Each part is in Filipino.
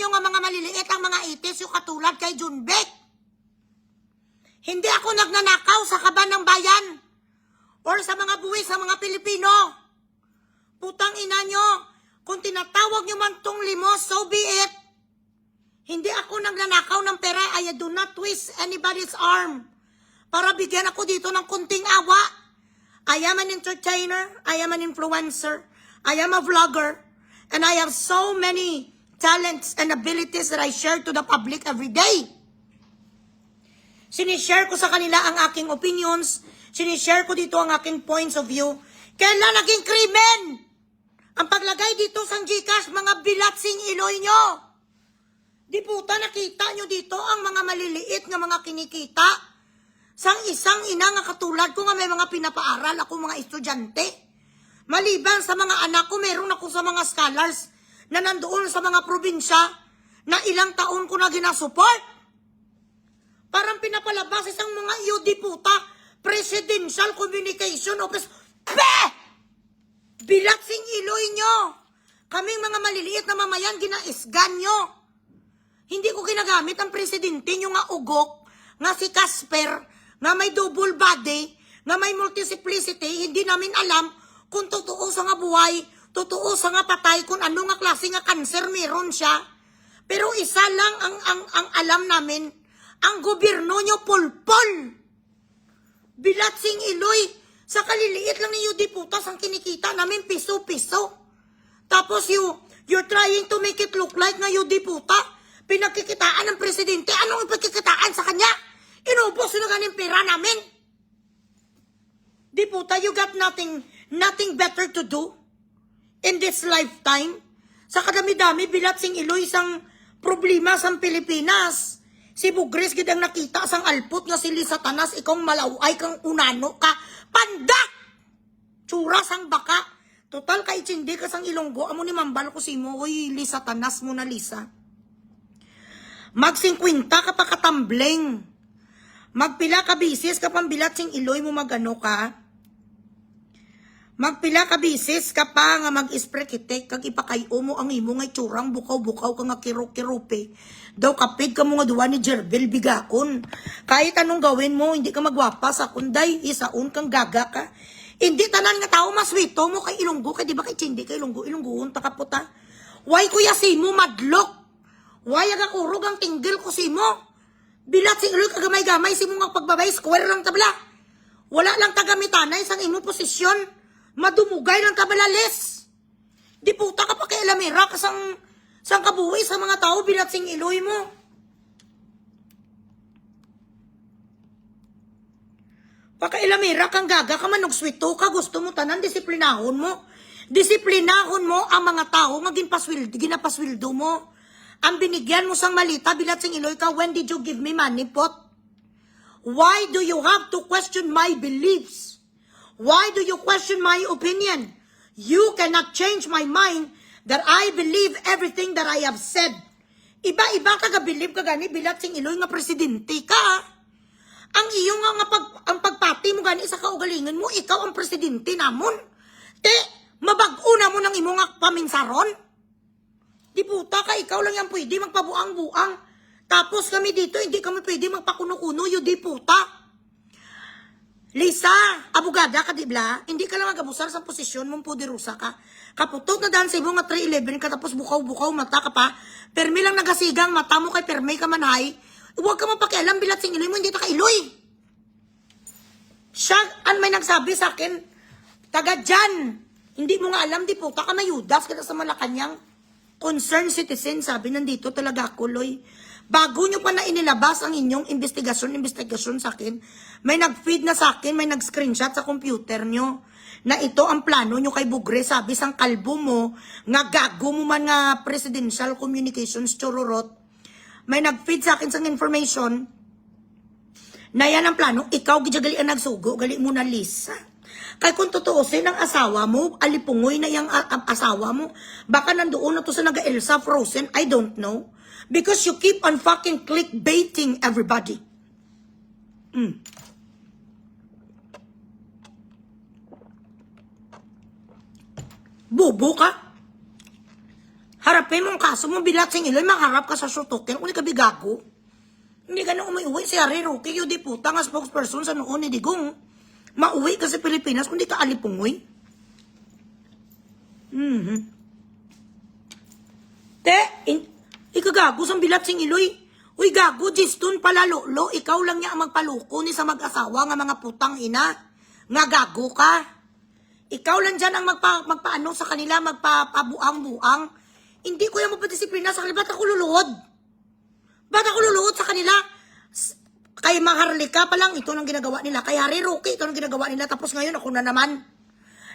nyo nga mga maliliit ang mga itis yung katulad kay Junbek. Hindi ako nagnanakaw sa kaban ng bayan or sa mga buwis sa mga Pilipino. Putang ina nyo, kung tinatawag nyo man tong limos, so be it. Hindi ako nagnanakaw ng pera. I do not twist anybody's arm para bigyan ako dito ng kunting awa. I am an entertainer. I am an influencer. I am a vlogger. And I have so many talents and abilities that I share to the public every day. Sinishare ko sa kanila ang aking opinions. Sinishare ko dito ang aking points of view. Kailan naging krimen ang paglagay dito sa Gcash, mga bilatsing iloy nyo? Di puta, nakita nyo dito ang mga maliliit nga mga kinikita sang isang ina nga katulad ko nga may mga pinapaaral ako mga estudyante. Maliban sa mga anak ko, meron ako sa mga scholars na nandoon sa mga probinsya na ilang taon ko na ginasupport. Parang pinapalabas isang mga di puta, Presidential Communication Office. Peh! Bilatsing iloy nyo. Kaming mga maliliit na mamayan, ginaisgan nyo. Hindi ko ginagamit ang presidente nyo nga ugok, nga si Casper, nga may double body, nga may multiplicity, hindi namin alam kung totoo sa nga buhay, totoo sa nga patay, kung ano nga klase nga cancer meron siya. Pero isa lang ang alam namin, ang gobyerno nyo pulpol. Bilatsing iloy, sa kaliliit lang ni Yudi Putas ang kinikita namin piso-piso. Tapos you're trying to make it look like na Yudi Puta, pinagkikitaan ng presidente. Anong ipagkikitaan sa kanya? Inubos na ganing pera namin. Di puta, you got nothing better to do in this lifetime. Sa kadami-dami, bilatsing iloy isang problema sa Pilipinas. Si Bugres gid ang nakita sang alpot nga si Satanas, ikong malaway kang unano ka. Pandak! Tsura sang baka. Total kay tsindi ka sang Ilonggo. Amo ni mambal ko si mo, oy, Satanas mo na Lisa. Mag-50 ka pa katambleng. Magpila ka bisis ka pambilat sing iloy mo magano ka. Magpila ka bisis ka pa nga mag-spray kitek kag ipakayo mo ang imo nga tsurang bukaw-bukaw ka nga kiro-kirupe. Daw kapid ka mo nga duwa ni Jerbel Bigakon. Kahit anong gawin mo, hindi ka magwapa sa kunday, isaon kang gaga ka. Hindi tanan nga tao maswito mo kay Ilonggo, kay di ba kay Chindi kay Ilonggoon takaputa. Why kuya simo madlok? Why aga kurog ang tinggil ko simo? Bilat sing iloy kagamay-gamay simo nga pagbabay square lang tabla. Wala lang tagamitanay sang imo posisyon. Madumugay lang kabalalis. Di puta ka pa kay alamera ka sang kabuhi sa mga tao bilat sing iloy mo. Pakailamera kang gaga ka manugswito ka, gusto mo tanan, disiplinahon mo. Disiplinahon mo ang mga tao nga ginapaswildo mo. Ang binigyan mo sang malita, bilat sing iloy ka, when did you give me money, pot? Why do you have to question my beliefs? Why do you question my opinion? You cannot change my mind that I believe everything that I have said. Iba-iba ka ga-believe ka gani, bilat sing iloy nga presidente ka. Ang iyong ang pagpati mo gani sa kaugalingan mo, ikaw ang presidente namon. Te, mabag-o na mo ng imong paminsaron. Di puta ka, ikaw lang yan pwede magpabuang-buang. Tapos kami dito, hindi kami pwede magpakuno-kuno, yun di puta. Lisa, abogada ka, dibla? Hindi ka lang magabusar sa posisyon mong puderusa ka. Kaputot na daan sa ibong nga 311 ka, tapos bukaw-bukaw mata ka pa. Permi lang nagasigang mata mo kay permi ka manay. Huwag ka mapakialam, bilat sing iloy mo, hindi ta kailoy. Siya, may nagsabi sa akin, taga dyan. Hindi mo nga alam, di puta ka mayudas ka sa Malacanang. Concerned citizen, sabi, nandito talaga ako, Loy. Bago nyo pa na inilabas ang inyong investigasyon sa akin, may nag-feed na sa akin, may nag-screenshot sa computer nyo, na ito ang plano nyo kay Bugre, sabi sang kalbo mo, nga gago mo man nga Presidential Communications Chororot, may nag-feed sa akin sang information, na yan ang plano, ikaw gijagali ang nagsugo, gali mo na Lisa. Kaya kung tutuusin ang asawa mo, alipungoy na yung asawa mo, baka nandoon na to sa naga-Elsa Frozen, I don't know. Because you keep on fucking clickbaiting everybody. Bobo ka? Harapin mo ang kaso mo, Bilatsing Iloy, maharap ka sa sutukin, kung di ka bigago. Hindi ka na umuwi si Harry Roque, yung di puta nga spokesperson sa noon ni Digong. Mauwi ka sa Pilipinas, kung di ka alipungoy. Ikagago sa Bilatsing Iloy. Uy, gago, Jistun pala, lolo, ikaw lang niya ang magpaluko ni sa mag-asawa nga mga putang ina. Nga gago ka. Ikaw lang dyan ang magpaano sa kanila, magpapabuang-buang. Hindi ko yung mapadisiplina sa kanila. Ba't ako luluhod? Ba't ako luluhod sa kanila? Kay Maharlika pa lang, ito nang ginagawa nila. Kay Harry Roque, ito nang ginagawa nila. Tapos ngayon, ako na naman.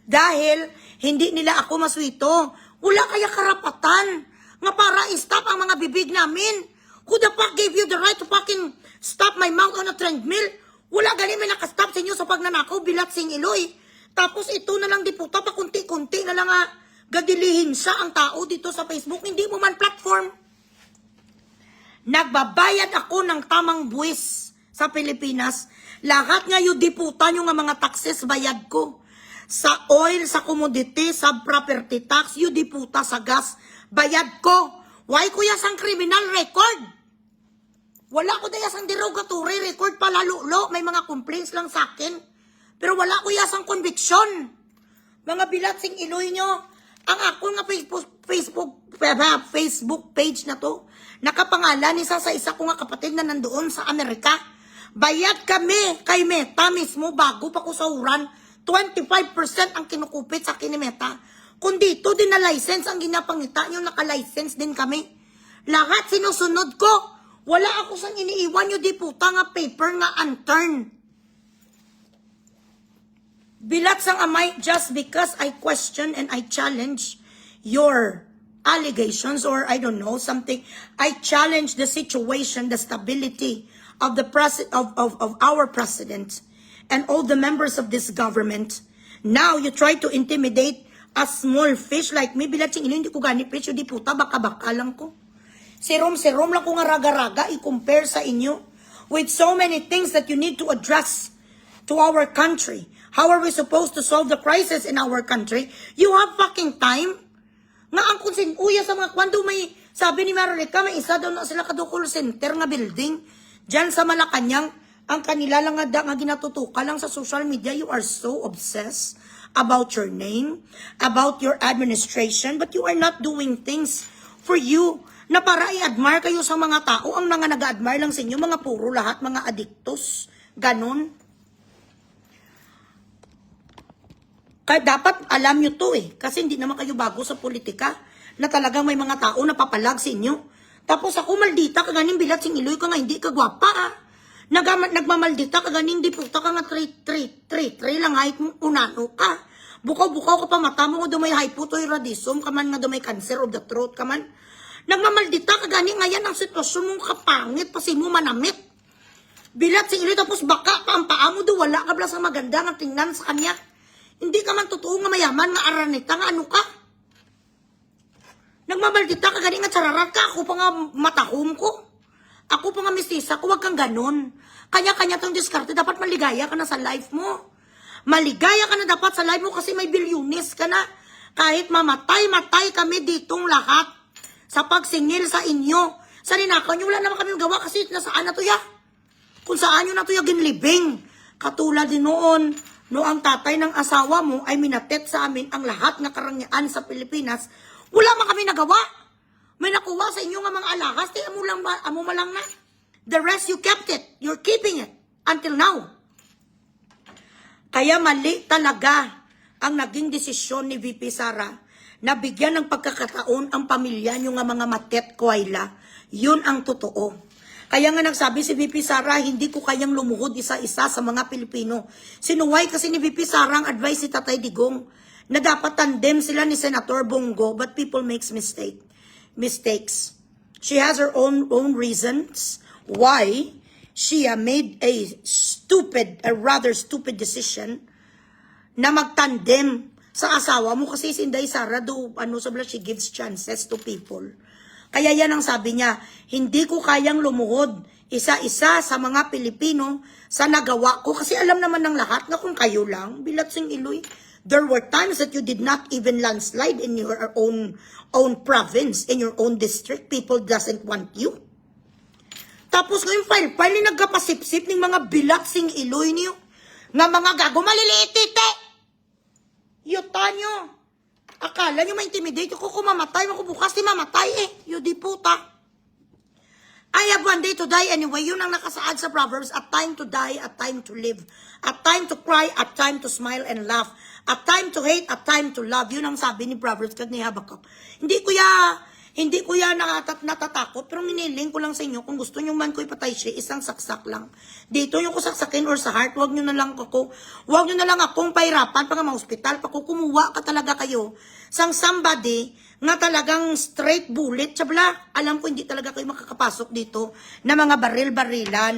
Dahil, hindi nila ako maswito. Wala kaya karapatan nga para i-stop ang mga bibig namin. Who the fuck gave you the right to fucking stop my mouth on a treadmill? Wala galing may nakastop sa inyo sa pagnanakaw, Bilatsing Iloy. Tapos ito na lang diputa, pa kunti-kunti na lang gadilihin siya ang tao dito sa Facebook. Hindi mo man platform. Nagbabayad ako ng tamang buwis sa Pilipinas. Lahat nga yung diputa nyo nga mga taxes bayad ko. Sa oil, sa commodity, sa property tax, yung diputa sa gas, bayad ko. Why kuya sang criminal record? Wala ko daya sang derogatory record pala, lulo. May mga complaints lang sa akin. Pero wala ko yasang conviction. Mga Bilatsing Iloy nyo, ang ako nga Facebook page na to, nakapangalan isa sa isa ko nga kapatid na nandoon sa Amerika. Bayad kami kay Meta mismo bago pa ko sahuran. 25% ang kinukupit sa akin ni Meta. Kung dito din na license ang ginapangita nyo, naka-license din kami. Lahat sinusunod ko. Wala ako sang iniiwan nyo, di puta nga paper nga unturned. Bilatsang amay, just because I question and I challenge your allegations or I don't know, something. I challenge the situation, the stability of the of our president and all the members of this government. Now you try to intimidate a small fish like me. Bilatsing Iloy, hindi ko gani preach, di puta, baka-baka lang ko. Serum lang ko nga raga-raga, i-compare sa inyo with so many things that you need to address to our country. How are we supposed to solve the crisis in our country? You have fucking time? Nga ang uya sa mga kwando may, sabi ni Marolica, may isa daw na sila kadukol center nga building. Diyan sa Malacanang, ang kanila lang nga ginatutuka lang sa social media. You are so obsessed about your name, about your administration, but you are not doing things for you na para i-admire kayo sa mga tao. Ang mga nag-admire lang sa inyo, mga puro lahat, mga adiktos. Ganon. Kaya dapat alam nyo to kasi hindi naman kayo bago sa politika na talagang may mga tao na papalag sa inyo. Tapos ako maldita, kaganing Bilatsing Iloy ka nga, hindi ka gwapa Nagmamaldita, kaganing di puta ka nga 3 lang, kahit unano ka. Bukaw-bukaw ka pa mata mo, nga dumay hypothyroidism, kaman nga dumay cancer of the throat, kaman. Nagmamaldita ka gani ngayon ang sitwasyon mong kapangit pasi mo manamit. Bilatsing Iloy tapos baka pa ang paa mo do wala ka bala sa maganda nga tingnan sa kanya. Hindi ka man totoo nga mayaman nga araneta nga ano ka. Nagmamaldita ka gani nga tsararat ka, ako pa nga matahom ko. Ako pa nga mistisa ko, wag kang ganon. Kanya-kanya tong diskarte, dapat maligaya ka na sa life mo. Maligaya ka na dapat sa life mo kasi may bilyunis ka na. Kahit mamatay kami ditong lahat. Sa pagsingil sa inyo. Sa ninakaw nyo, wala naman kami gawa kasi nasaan na to ya. Kung saan nyo na to ya ginlibing. Katulad din noon, no ang tatay ng asawa mo ay minatet sa amin ang lahat ng karangyaan sa Pilipinas. Wala man kami nagawa. May nakuha sa inyo nga mga alahas, di amo lang na. The rest you kept it. You're keeping it until now. Kaya mali talaga ang naging desisyon ni VP Sara na bigyan ng pagkakataon ang pamilya nyo nga mga matet koayla. Yun ang totoo. Kaya nga nagsabi si VP Sara, hindi ko kayang lumuhod isa-isa sa mga Pilipino. Sinuway kasi ni VP Sara ang advice si Tatay Digong na dapat tandem sila ni Senator Bongo, but people makes mistakes. She has her own reasons why she made a rather stupid decision na magtandem sa asawa mo kasi si Inday Sara do she gives chances to people. Kaya yan ang sabi niya, hindi ko kayang lumuhod isa-isa sa mga Pilipino sa nagawa ko kasi alam naman ng lahat na kung kayo lang, Bilatsing Iloy, There were times that you did not even landslide in your own province, in your own district. People doesn't want you. Tapos ngayon file ni nagkapasipsip ng mga bilatsing iloy niyo. Nga mga gago maliliit tite. Yuta nyo. Akala nyo ma-intimidate ko kung mamatay. Ako bukas di mamatay eh. Yudi puta. I have one day to die anyway. Yun ang nakasaad sa Proverbs. A time to die, a time to live. A time to cry, a time to smile and laugh. A time to hate, a time to love. Yun ang sabi ni Proverbs kag ni Habakkuk. Hindi ko ya natatakot. Pero miniling ko lang sa inyo, kung gusto nyo man ko ipatay siya, isang saksak lang. Dito yung kusaksakin or sa heart, wag nyo na lang akong pahirapan pag ma-hospital. Pag kumuha ka talaga kayo sang somebody nga talagang straight bullet, tsabla, alam ko hindi talaga kayo makakapasok dito na mga baril-barilan.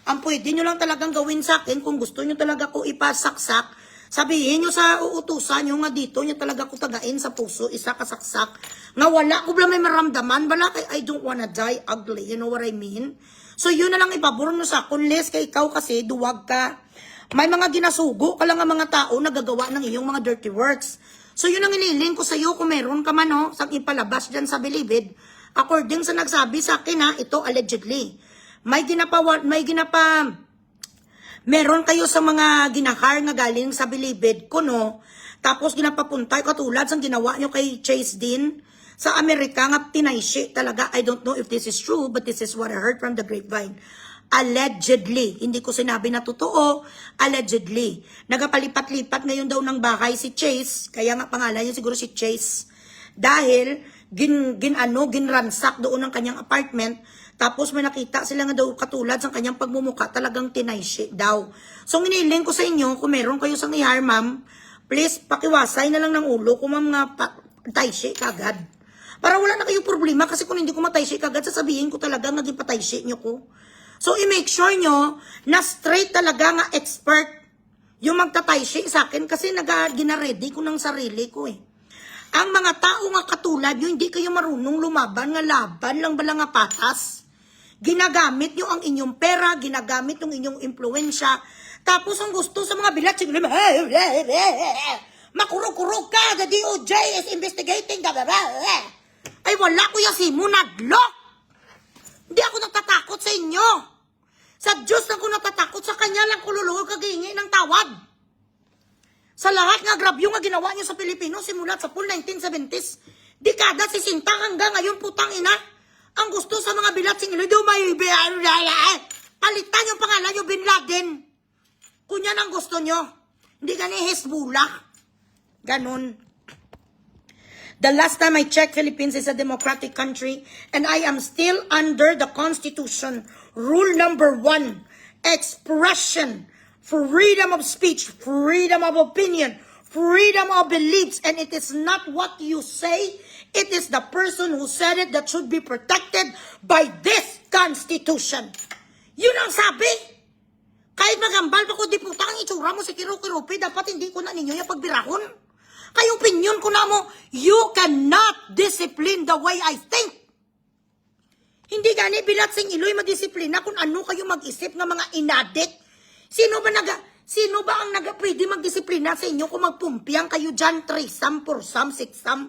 Ang pwede nyo lang talagang gawin sa akin, kung gusto nyo talaga ko ipasaksak, sabihin nyo sa uutusan nyo nga dito, nyo talaga ko tagain sa puso, isa kasaksak, nga wala ko bala may maramdaman, wala kay I don't wanna die ugly, you know what I mean? So yun na lang ipabor nyo sa akin, less kay ikaw kasi, duwag ka. May mga ginasugo ka lang ang mga tao na gagawa ng iyong mga dirty works. So yun ang iniling ko sa iyo kung meron ka man sa ipalabas dyan sa bilibid. According sa nagsabi sa akin ito allegedly. Meron kayo sa mga ginahar nga galing sa bilibid ko Tapos ginapapuntay katulad sa ginawa nyo kay Chase Dean sa Amerika nga tinayshi talaga. I don't know if this is true but this is what I heard from the grapevine. Allegedly. Hindi ko sinabi na totoo. Allegedly. Nagapalipat-lipat ngayon daw ng bahay si Chase. Kaya nga pangalan niya siguro si Chase. Dahil ginransak doon ng kanyang apartment. Tapos may nakita sila nga daw katulad sa kanyang pagmumuka. Talagang tinayshi daw. So nginiling ko sa inyo, kung meron kayo sa ngihar, ma'am, please pakiwasay na lang ng ulo kung ma'am nga tayshi kagad. Para wala na kayong problema. Kasi kung hindi ko matayshi kagad, sasabihin ko talaga naging patayshi nyo ko. So, i-make sure nyo na straight talaga nga expert yung magtatayshi sa akin kasi gina-ready ko ng sarili ko eh. Ang mga tao nga katulad nyo, hindi kayo marunong lumaban nga laban lang bala nga patas. Ginagamit nyo ang inyong pera, ginagamit yung inyong impluensya. Tapos ang gusto sa mga bilat, makurog-kurog ka, the DOJ is investigating, ay wala ko yasimo naglock. Hindi ako natatakot sa inyo. Sa Diyos lang ko natatakot. Sa Kanya lang kululuhog kagingi ng tawad. Sa lahat nga grabyo nga ginawa niyo sa Pilipino simula sa full 1970s, dekada 60 hanggang ngayon putang ina. Ang gusto sa mga bilatsing ilo, palitan yung pangalan nyo Bin Laden. Kung yan ang gusto nyo. Hindi ka ni Hezbollah. Ganon. The last time I checked, Philippines is a democratic country and I am still under the Constitution. Rule number 1, expression, freedom of speech, freedom of opinion, freedom of beliefs, and it is not what you say, it is the person who said it that should be protected by this Constitution. Yun ang sabi. Kahit magambal pa ko, di putang ang itsura mo si Kirupi, dapat hindi ko na ninyo yung pagbirahon. Kayong opinion ko na mo, you cannot discipline the way I think. Hindi gani bilatsing iloy madisiplina kung ano kayo mag-isip ng mga inadik. Sino ba ang pwede magdisiplina sa inyo kung magpumpiang kayo dyan 3-sam, 4-sam, 6-sam?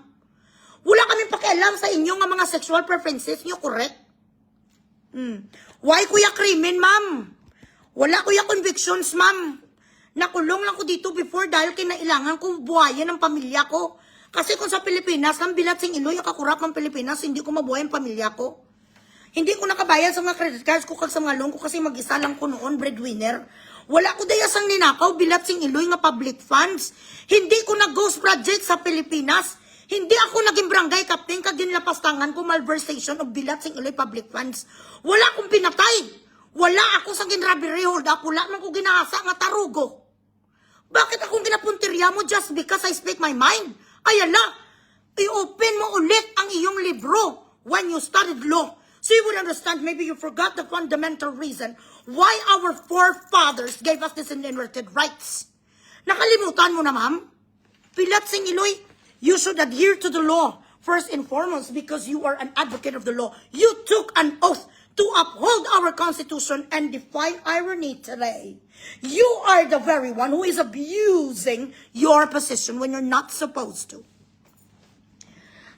Wala kaming pakialam sa inyo nga mga sexual preferences nyo, correct? Why kuya krimen, ma'am? Wala kuya convictions, ma'am. Nakulong lang ko dito before dahil kinailangan kong buhayan ng pamilya ko. Kasi kung sa Pilipinas, ang bilatsing iloy, ang kakurap ng Pilipinas, hindi ko mabuhay ang pamilya ko. Hindi ko nakabayad sa mga credit cards ko kag sa mga loan ko kasi mag-isa lang ko noon, breadwinner. Wala ko dayasang ninakaw, bilatsing iloy nga public funds. Hindi ko nag-ghost project sa Pilipinas. Hindi ako naging barangay captain kag ginlapastangan ko malversation of bilatsing iloy public funds. Wala akong pinatay. Wala ako sa ginrabbery hold up. Wala man ko ginahasa nga tarugo. Bakit akong ginapuntirya mo just because I speak my mind? Ayala, i-open mo ulit ang iyong libro when you studied law. So you will understand, maybe you forgot the fundamental reason why our forefathers gave us this inherited rights. Nakalimutan mo na, ma'am? Pilatsing iloy, you should adhere to the law first and foremost because you are an advocate of the law. You took an oath to uphold our Constitution and define irony today. You are the very one who is abusing your position when you're not supposed to.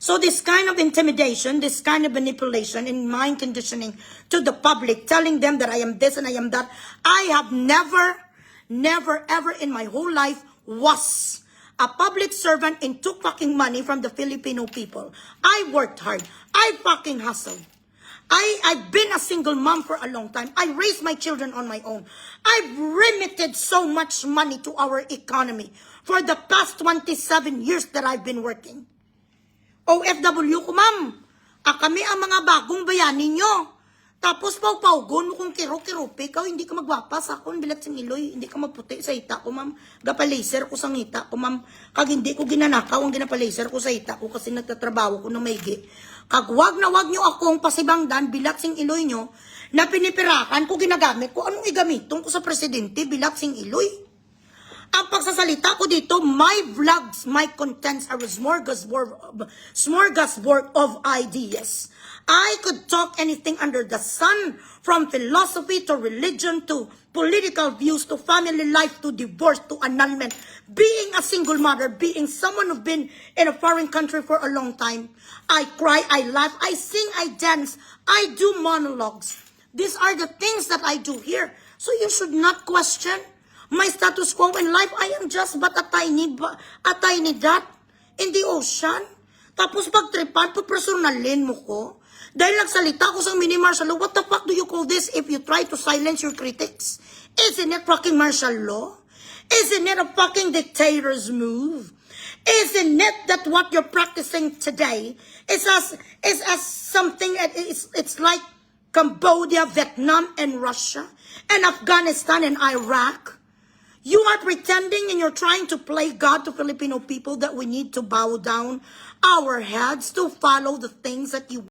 So this kind of intimidation, this kind of manipulation and mind conditioning to the public, telling them that I am this and I am that, I have never, ever in my whole life was a public servant and took fucking money from the Filipino people. I worked hard. I fucking hustled. I've been a single mom for a long time. I raised my children on my own. I've remitted so much money to our economy for the past 27 years that I've been working. OFW ko, ma'am. Kami ang mga bagong bayani nyo. Tapos pau-paugon mo kung kiro-kirupi ikaw, hindi ka magwapas ako, bilat sing iloy, hindi ka magputi sa ita ko, ma'am. Gapa-laser ko sa ngita ko, ma'am. Kag hindi ko ginanakaw ang ginapa-laser ko sa ita ko kasi nagtatrabaho ko ng maigi. Kag wag na wag nyo akong pasibangdan, bilat sing iloy nyo, na pinipirakan ko, ginagamit ko. Anong igamiton ko sa presidente, bilat sing iloy? Ang pagsasalita ko dito, my vlogs, my contents are a smorgasbord of ideas. I could talk anything under the sun, from philosophy to religion to political views to family life to divorce to annulment. Being a single mother, being someone who's been in a foreign country for a long time. I cry, I laugh, I sing, I dance, I do monologues. These are the things that I do here. So you should not question my status quo in life. I am just but a tiny dot in the ocean. Tapos pagtripan, papersonalin mo ko. Dahil nagsalita ko sa mini martial law, what the fuck do you call this if you try to silence your critics? Isn't it fucking martial law? Isn't it a fucking dictator's move? Isn't it that what you're practicing today is as something, it's like Cambodia, Vietnam, and Russia, and Afghanistan, and Iraq? You are pretending and you're trying to play God to Filipino people that we need to bow down our heads to follow the things that you